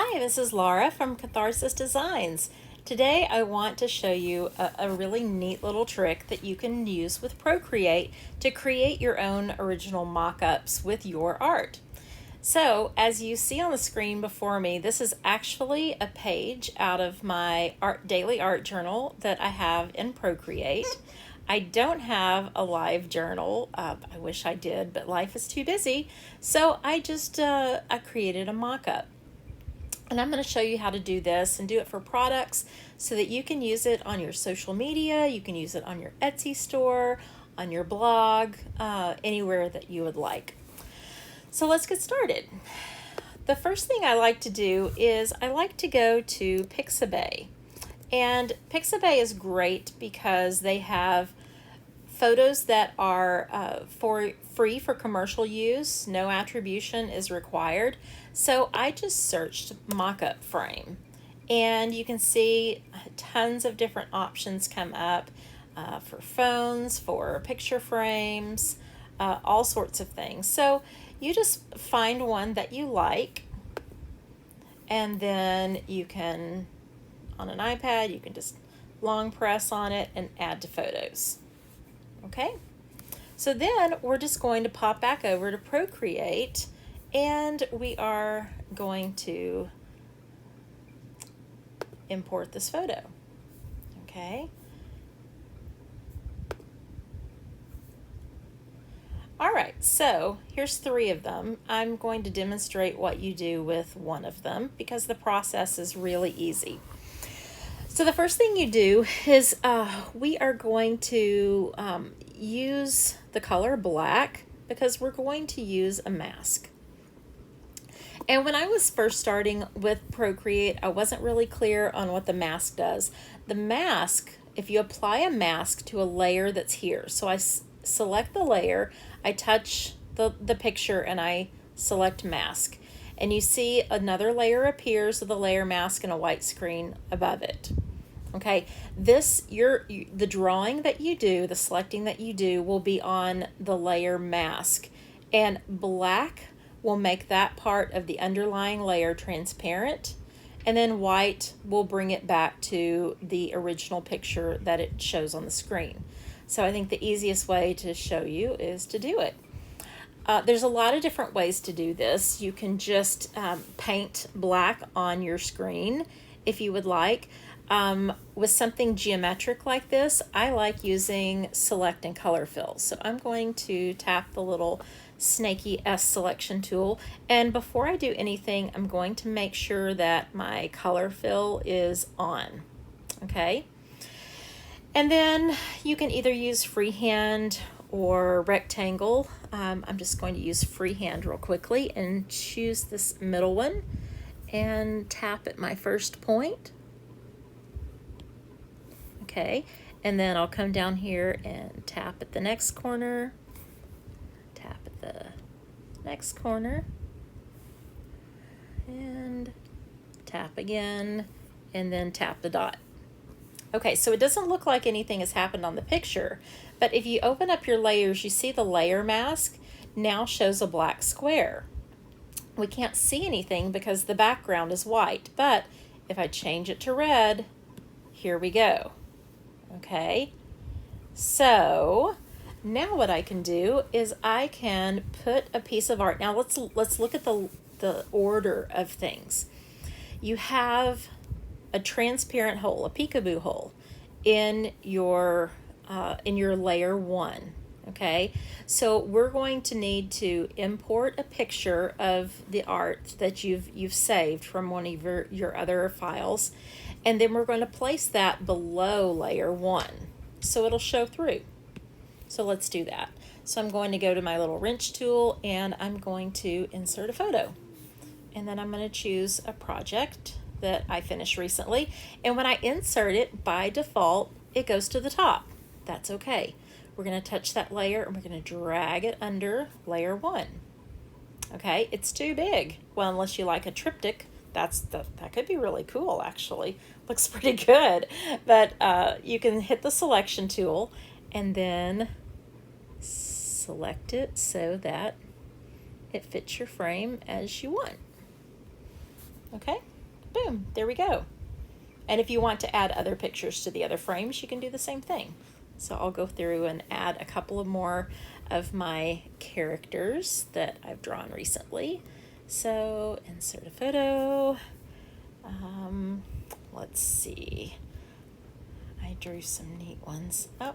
Hi, this is Laura from Catharsis Designs. Today I want to show you a really neat little trick that you can use with Procreate to create your own original mock-ups with your art. So, as you see on the screen before me, this is actually a page out of my daily art journal that I have in Procreate. I don't have a live journal. I wish I did, but life is too busy. So I created a mock-up. And I'm going to show you how to do this and do it for products so that you can use it on your social media, you can use it on your Etsy store, on your blog, anywhere that you would like. So let's get started. The first thing I like to do is I like to go to Pixabay. And Pixabay is great because they have photos that are free for commercial use. No attribution is required. So I just searched mock-up frame, and you can see tons of different options come up for phones, for picture frames, all sorts of things. So you just find one that you like, and then you can, on an iPad, you can just long press on it and add to photos. Okay, so then we're just going to pop back over to Procreate, and we are going to import this photo. Okay. All right, so here's 3 of them. I'm going to demonstrate what you do with one of them because the process is really easy. So the first thing you do is we are going to use the color black because we're going to use a mask. And when I was first starting with Procreate, I wasn't really clear on what the mask does. The mask, if you apply a mask to a layer that's here, so I select the layer, I touch the picture and I select mask. And you see another layer appears with a layer mask and a white screen above it. Okay, the drawing that you do, the selecting that you do will be on the layer mask, and black will make that part of the underlying layer transparent, and then white will bring it back to the original picture that it shows on the screen. So I think the easiest way to show you is to do it. There's a lot of different ways to do this. You can just paint black on your screen if you would like. With something geometric like this, I like using select and color fill. So I'm going to tap the little snaky S selection tool. And before I do anything, I'm going to make sure that my color fill is on. Okay. And then you can either use freehand or rectangle. I'm just going to use freehand real quickly and choose this middle one and tap at my first point. Okay, and then I'll come down here and tap at the next corner, tap at the next corner, and tap again, and then tap the dot. Okay, so it doesn't look like anything has happened on the picture, but if you open up your layers, you see the layer mask now shows a black square. We can't see anything because the background is white, but if I change it to red, here we go. Okay, so now what I can do is I can put a piece of art. Now let's look at the order of things. You have a transparent hole, a peekaboo hole, in your layer 1. Okay, so we're going to need to import a picture of the art that you've saved from one of your other files, and then we're going to place that below layer 1 so it'll show through. So let's do that. So I'm going to go to my little wrench tool and I'm going to insert a photo, and then I'm going to choose a project that I finished recently, and when I insert it, by default it goes to the top. That's okay. We're going to touch that layer and we're going to drag it under layer 1. Okay, it's too big. Well, unless you like a triptych, that could be really cool actually. Looks pretty good. But you can hit the selection tool and then select it so that it fits your frame as you want. Okay, there we go. And if you want to add other pictures to the other frames, you can do the same thing. So I'll go through and add a couple of more of my characters that I've drawn recently. So insert a photo. Let's see. I drew some neat ones. Oh,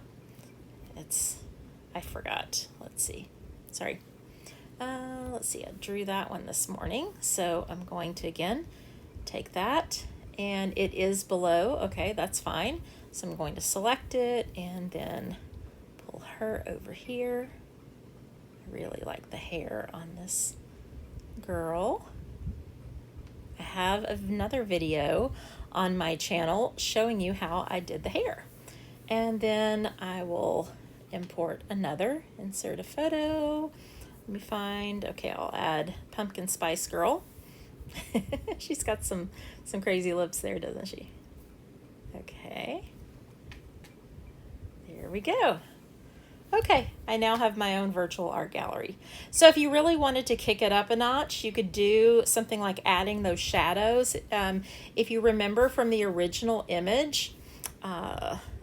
I forgot. Let's see. Sorry. Let's see. I drew that one this morning. So I'm going to, again, take that, and it is below. Okay, that's fine. So I'm going to select it and then pull her over here. I really like the hair on this girl. I have another video on my channel showing you how I did the hair. And then I will import another, insert a photo. Let me find, okay, I'll add Pumpkin Spice Girl. She's got some crazy lips there, doesn't she? Okay. There we go. Okay, I now have my own virtual art gallery. So if you really wanted to kick it up a notch, you could do something like adding those shadows. If you remember from the original image,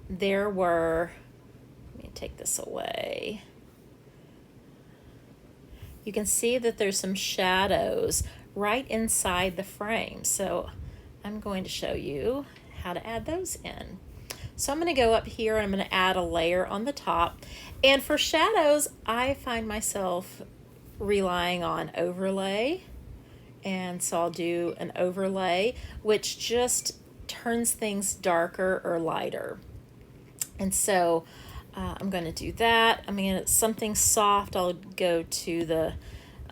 there were, let me take this away. You can see that there's some shadows right inside the frame. So I'm going to show you how to add those in. So I'm going to go up here and I'm going to add a layer on the top. And for shadows, I find myself relying on overlay. And so I'll do an overlay, which just turns things darker or lighter. And so I'm going to do that. I mean, it's something soft. I'll go to the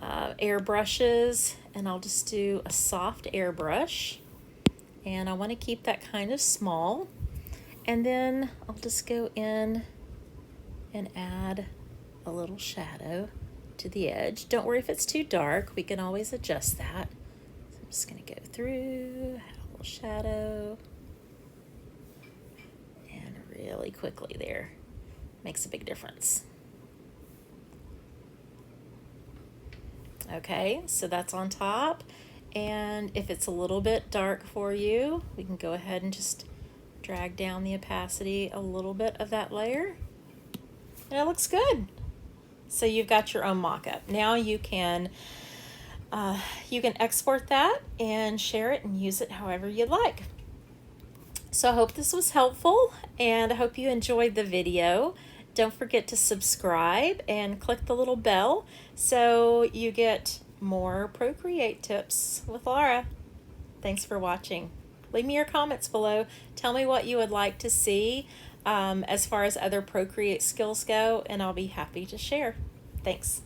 airbrushes, and I'll just do a soft airbrush. And I want to keep that kind of small. And then I'll just go in and add a little shadow to the edge. Don't worry if it's too dark. We can always adjust that. So I'm just going to go through, add a little shadow. And really quickly there. Makes a big difference. Okay, so that's on top. And if it's a little bit dark for you, we can go ahead and just drag down the opacity a little bit of that layer. And it looks good. So you've got your own mock-up. Now you can export that and share it and use it however you'd like. So I hope this was helpful, and I hope you enjoyed the video. Don't forget to subscribe and click the little bell so you get more Procreate tips with Laura. Thanks for watching. Leave me your comments below. Tell me what you would like to see as far as other Procreate skills go, and I'll be happy to share. Thanks.